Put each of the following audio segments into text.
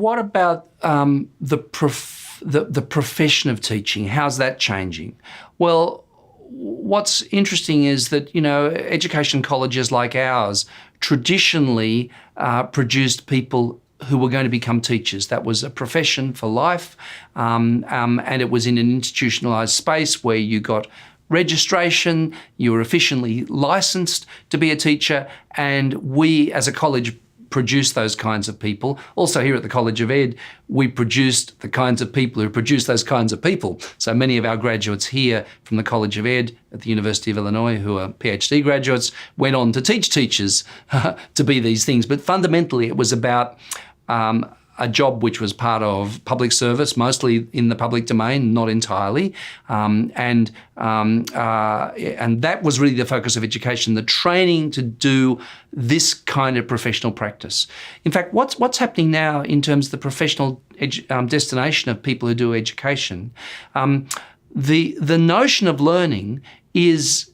what about the profession of teaching? How's that changing? Well, what's interesting is that, education colleges like ours traditionally produced people who were going to become teachers. That was a profession for life, and it was in an institutionalised space where you got registration, you were officially licensed to be a teacher, and we as a college produced those kinds of people. Also here at the College of Ed, we produced the kinds of people who produced those kinds of people. So many of our graduates here from the College of Ed at the University of Illinois, who are PhD graduates, went on to teach teachers to be these things. But fundamentally it was about a job which was part of public service, mostly in the public domain, not entirely, and that was really the focus of education, the training to do this kind of professional practice. In fact, what's happening now in terms of the professional destination of people who do education, the notion of learning is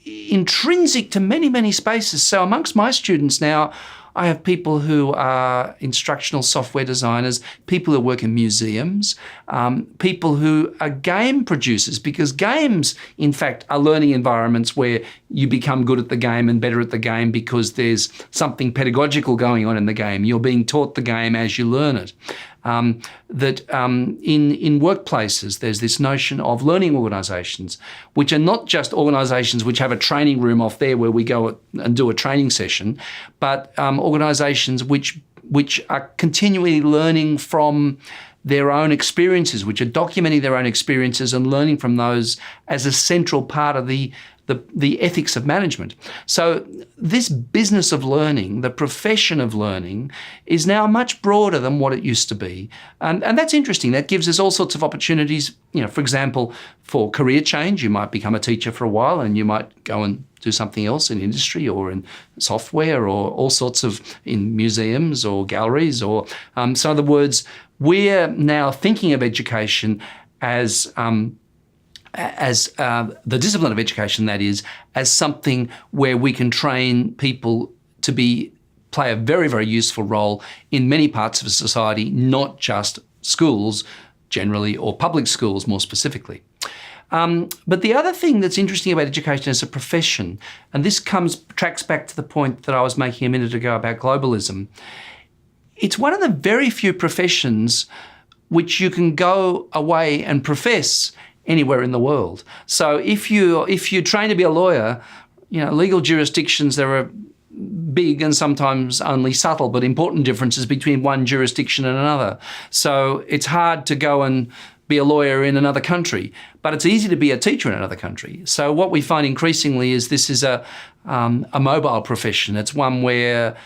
intrinsic to many, many spaces. So amongst my students now, I have people who are instructional software designers, people who work in museums, people who are game producers, because games, in fact, are learning environments where you become good at the game and better at the game because there's something pedagogical going on in the game. You're being taught the game as you learn it. In workplaces, there's this notion of learning organisations, which are not just organisations which have a training room off there where we go and do a training session, but organisations which are continually learning from their own experiences, which are documenting their own experiences and learning from those as a central part of the ethics of management. So this business of learning, the profession of learning, is now much broader than what it used to be. And that's interesting. That gives us all sorts of opportunities, for example, for career change. You might become a teacher for a while and you might go and do something else in industry or in software or all sorts of, in museums or galleries or, so in other words, we're now thinking of education as the discipline of education, that is, as something where we can train people to play a very, very useful role in many parts of society, not just schools generally or public schools more specifically. But the other thing that's interesting about education as a profession, and this tracks back to the point that I was making a minute ago about globalism, it's one of the very few professions which you can go away and profess anywhere in the world. So if you train to be a lawyer, legal jurisdictions, there are big and sometimes only subtle but important differences between one jurisdiction and another. So it's hard to go and be a lawyer in another country, but it's easy to be a teacher in another country. So what we find increasingly is this is a mobile profession. It's one where,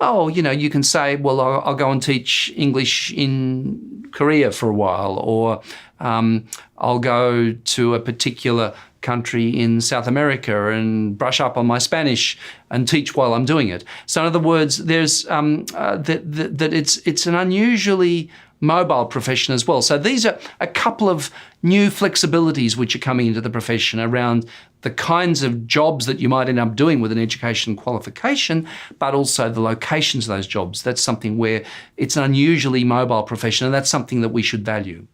you can say, well, I'll go and teach English in Korea for a while, or I'll go to a particular country in South America and brush up on my Spanish and teach while I'm doing it. So in other words, there's that it's an unusually mobile profession as well. So these are a couple of new flexibilities which are coming into the profession around the kinds of jobs that you might end up doing with an education qualification, but also the locations of those jobs. That's something where it's an unusually mobile profession, and that's something that we should value.